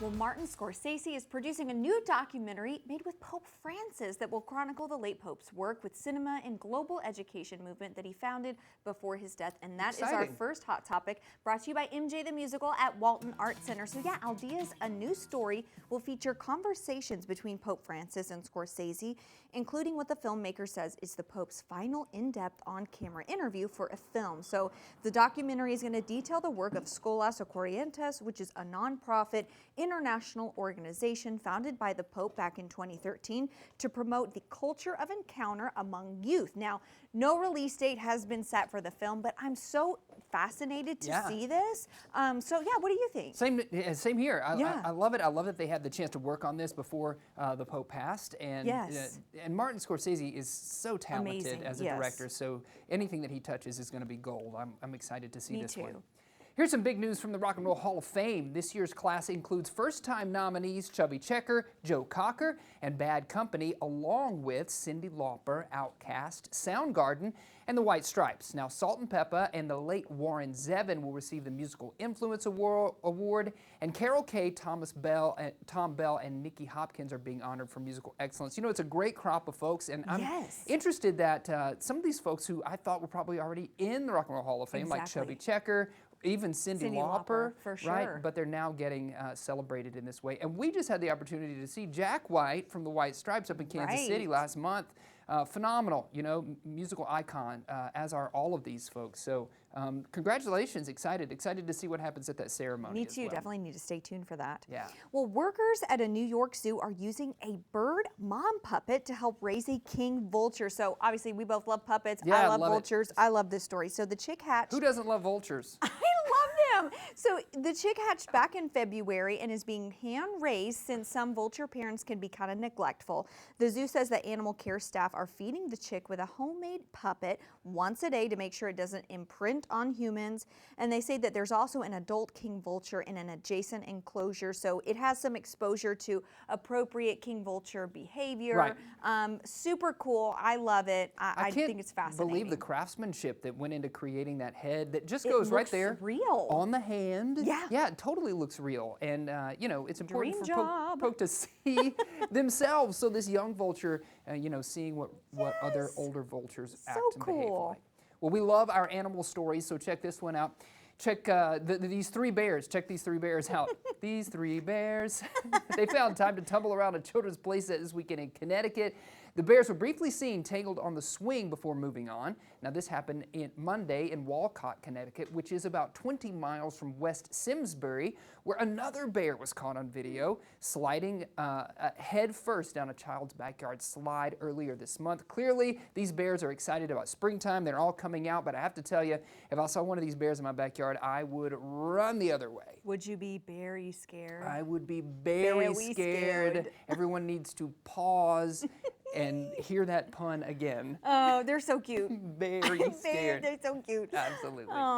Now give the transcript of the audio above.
Well, Martin Scorsese is producing a new documentary made with Pope Francis that will chronicle the late Pope's work with cinema and global education movement that he founded before his death. And that is our first hot topic, brought to you by MJ the Musical at Walton Art Center. So yeah, Aldea's A New Story will feature conversations between Pope Francis and Scorsese, including what the filmmaker says is the Pope's final in-depth on-camera interview for a film. So the documentary is going to detail the work of Scholas Corrientes, which is a nonprofit international organization founded by the Pope back in 2013 to promote the culture of encounter among youth. Now, no release date has been set for the film, but I'm so fascinated to see this. So yeah, what do you think? Same here. I love it. I love that they had the chance to work on this before the Pope passed. And and Martin Scorsese is so talented as a director. So anything that he touches is going to be gold. I'm excited to see this one. Here's some big news from the Rock and Roll Hall of Fame. This year's class includes first-time nominees Chubby Checker, Joe Cocker, and Bad Company, along with Cyndi Lauper, Outkast, Soundgarden, and the White Stripes. Now, Salt and Pepper and the late Warren Zevon will receive the Musical Influence Award, and Carol Kay, Tom Bell, and Nicky Hopkins are being honored for musical excellence. You know, it's a great crop of folks, and I'm interested that some of these folks who I thought were probably already in the Rock and Roll Hall of Fame, like Chubby Checker, even Cyndi Lauper, for sure. Right? But they're now getting celebrated in this way. And we just had the opportunity to see Jack White from the White Stripes up in Kansas City last month. Phenomenal, you know, musical icon, as are all of these folks. So congratulations, excited to see what happens at that ceremony. Me too, definitely need to stay tuned for that. Yeah. Well, workers at a New York zoo are using a bird mom puppet to help raise a king vulture. So obviously we both love puppets. Yeah, I love vultures. I love this story. So the chick hatched. Who doesn't love vultures? I love them. So the chick hatched back in February and is being hand-raised since some vulture parents can be kind of neglectful. The zoo says that animal care staff are feeding the chick with a homemade puppet once a day to make sure it doesn't imprint on humans. And they say that there's also an adult king vulture in an adjacent enclosure, so it has some exposure to appropriate king vulture behavior. Super cool. I love it. I think it's fascinating. I can't believe the craftsmanship that went into creating that head that just goes right there real on the hand. Yeah, it totally looks real. And you know, it's important Dream for Pope to see themselves. So this young vulture, you know, seeing what other older vultures act and behave like. Well, we love our animal stories, so check this one out. Check these three bears. Check these three bears out. These three bears. They found time to tumble around a children's playset this weekend in Connecticut. The bears were briefly seen tangled on the swing before moving on. Now, this happened Monday in Walcott, Connecticut, which is about 20 miles from West Simsbury, where another bear was caught on video sliding head first down a child's backyard slide earlier this month. Clearly, these bears are excited about springtime. They're all coming out, but I have to tell you, if I saw one of these bears in my backyard, I would run the other way. Would you be very scared? I would be very scared. Everyone needs to pause and hear that pun again. Oh, they're so cute. Very scared. They're so cute. Absolutely.